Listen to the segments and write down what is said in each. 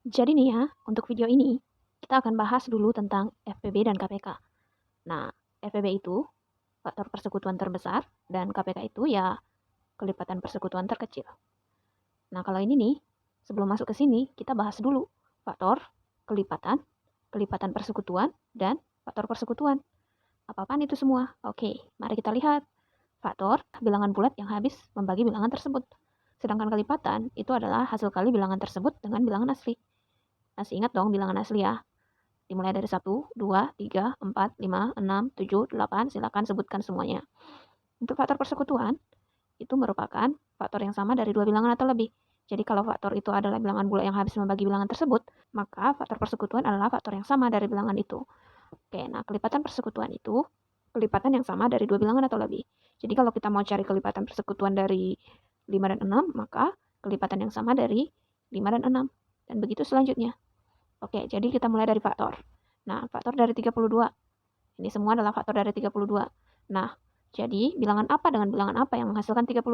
Jadi nih ya, untuk video ini kita akan bahas dulu tentang FPB dan KPK. Nah, FPB itu faktor persekutuan terbesar dan KPK itu ya kelipatan persekutuan terkecil. Nah, kalau ini nih, sebelum masuk ke sini kita bahas dulu faktor kelipatan, kelipatan persekutuan, dan faktor persekutuan. Apa-apaan itu semua? Oke, mari kita lihat. Faktor bilangan bulat yang habis membagi bilangan tersebut. Sedangkan kelipatan itu adalah hasil kali bilangan tersebut dengan bilangan asli. Masih ingat dong bilangan asli ya? Dimulai dari 1, 2, 3, 4, 5, 6, 7, 8, silakan sebutkan semuanya. Untuk faktor persekutuan, itu merupakan faktor yang sama dari dua bilangan atau lebih. Jadi kalau faktor itu adalah bilangan bulat yang habis membagi bilangan tersebut, maka faktor persekutuan adalah faktor yang sama dari bilangan itu. Oke, nah kelipatan persekutuan itu kelipatan yang sama dari dua bilangan atau lebih. Jadi kalau kita mau cari kelipatan persekutuan dari 5 dan 6, maka kelipatan yang sama dari 5 dan 6. Dan begitu selanjutnya. Oke, jadi kita mulai dari faktor. Nah, faktor dari 32. Ini semua adalah faktor dari 32. Nah, jadi bilangan apa dengan bilangan apa yang menghasilkan 32?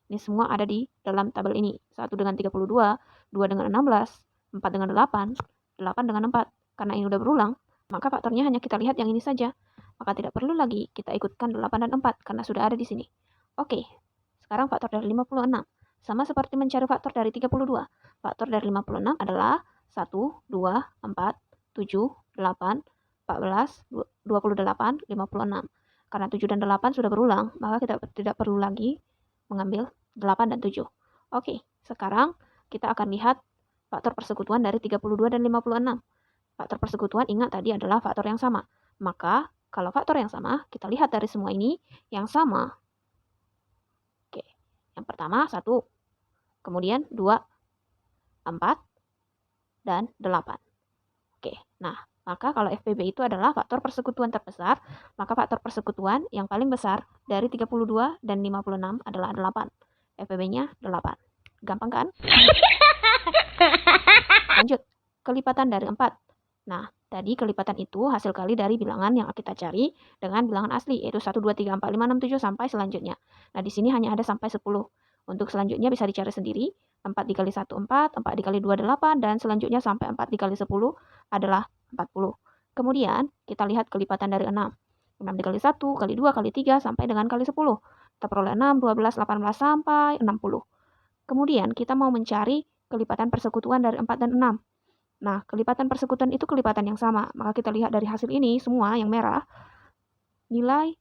Ini semua ada di dalam tabel ini. 1 dengan 32, 2 dengan 16, 4 dengan 8, 8 dengan 4. Karena ini udah berulang, maka faktornya hanya kita lihat yang ini saja. Maka tidak perlu lagi kita ikutkan 8 dan 4 karena sudah ada di sini. Oke, sekarang faktor dari 56. Sama seperti mencari faktor dari 32. Faktor dari 56 adalah 1, 2, 4, 7, 8, 14, 28, 56. Karena 7 dan 8 sudah berulang, maka kita tidak perlu lagi mengambil 8 dan 7. Oke, sekarang kita akan lihat faktor persekutuan dari 32 dan 56. Faktor persekutuan ingat tadi adalah faktor yang sama. Maka kalau faktor yang sama, kita lihat dari semua ini yang sama. Oke, yang pertama 1, kemudian 2, 4, dan 8. Oke, nah maka kalau FPB itu adalah faktor persekutuan terbesar, maka faktor persekutuan yang paling besar dari 32 dan 56 adalah 8. FPB-nya 8. Gampang kan? Lanjut, kelipatan dari 4. Nah, tadi kelipatan itu hasil kali dari bilangan yang kita cari dengan bilangan asli, yaitu 1, 2, 3, 4, 5, 6, 7, sampai selanjutnya. Nah, di sini hanya ada sampai 10. Untuk selanjutnya bisa dicari sendiri. 4 dikali 1, 4, 4 dikali 2, 8, dan selanjutnya sampai 4 dikali 10 adalah 40. Kemudian, kita lihat kelipatan dari 6. 6 dikali 1, kali 2, kali 3, sampai dengan kali 10. Kita peroleh 6, 12, 18, sampai 60. Kemudian, kita mau mencari kelipatan persekutuan dari 4 dan 6. Nah, kelipatan persekutuan itu kelipatan yang sama. Maka kita lihat dari hasil ini, semua yang merah, nilai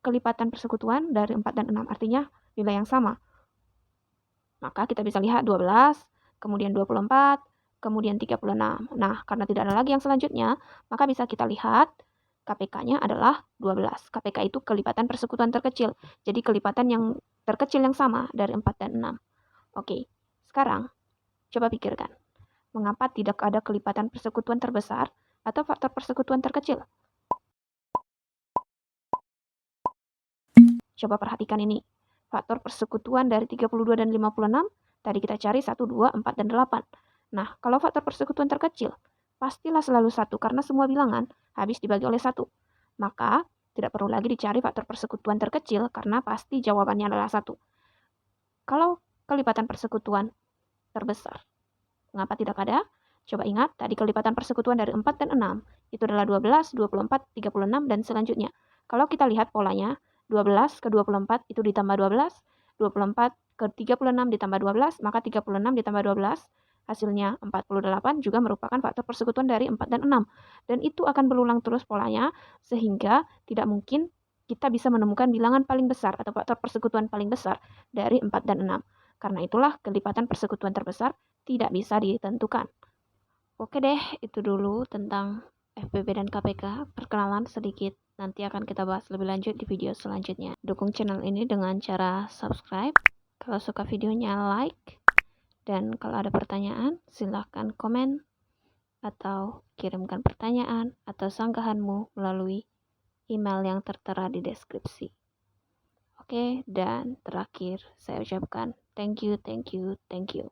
kelipatan persekutuan dari 4 dan 6. Artinya nilai yang sama. Maka kita bisa lihat 12, kemudian 24, kemudian 36. Nah, karena tidak ada lagi yang selanjutnya, maka bisa kita lihat KPK-nya adalah 12. KPK itu kelipatan persekutuan terkecil. Jadi kelipatan yang terkecil yang sama dari 4 dan 6. Oke, sekarang coba pikirkan. Mengapa tidak ada kelipatan persekutuan terbesar atau faktor persekutuan terkecil? Coba perhatikan ini. Faktor persekutuan dari 32 dan 56, tadi kita cari 1, 2, 4, dan 8. Nah, kalau faktor persekutuan terkecil, pastilah selalu 1 karena semua bilangan habis dibagi oleh 1. Maka, tidak perlu lagi dicari faktor persekutuan terkecil karena pasti jawabannya adalah 1. Kalau kelipatan persekutuan terbesar, mengapa tidak ada? Coba ingat, tadi kelipatan persekutuan dari 4 dan 6, itu adalah 12, 24, 36, dan selanjutnya. Kalau kita lihat polanya, 12 ke 24 itu ditambah 12, 24 ke 36 ditambah 12, maka 36 ditambah 12, hasilnya 48 juga merupakan faktor persekutuan dari 4 dan 6. Dan itu akan berulang terus polanya, sehingga tidak mungkin kita bisa menemukan bilangan paling besar atau faktor persekutuan paling besar dari 4 dan 6. Karena itulah kelipatan persekutuan terbesar tidak bisa ditentukan. Oke deh, itu dulu tentang FPB dan KPK. Perkenalan sedikit, nanti akan kita bahas lebih lanjut di video selanjutnya. Dukung channel ini dengan cara subscribe. Kalau suka videonya like. Dan kalau ada pertanyaan, silahkan komen atau kirimkan pertanyaan atau sanggahanmu melalui email yang tertera di deskripsi. Oke, dan terakhir saya ucapkan thank you, thank you, thank you.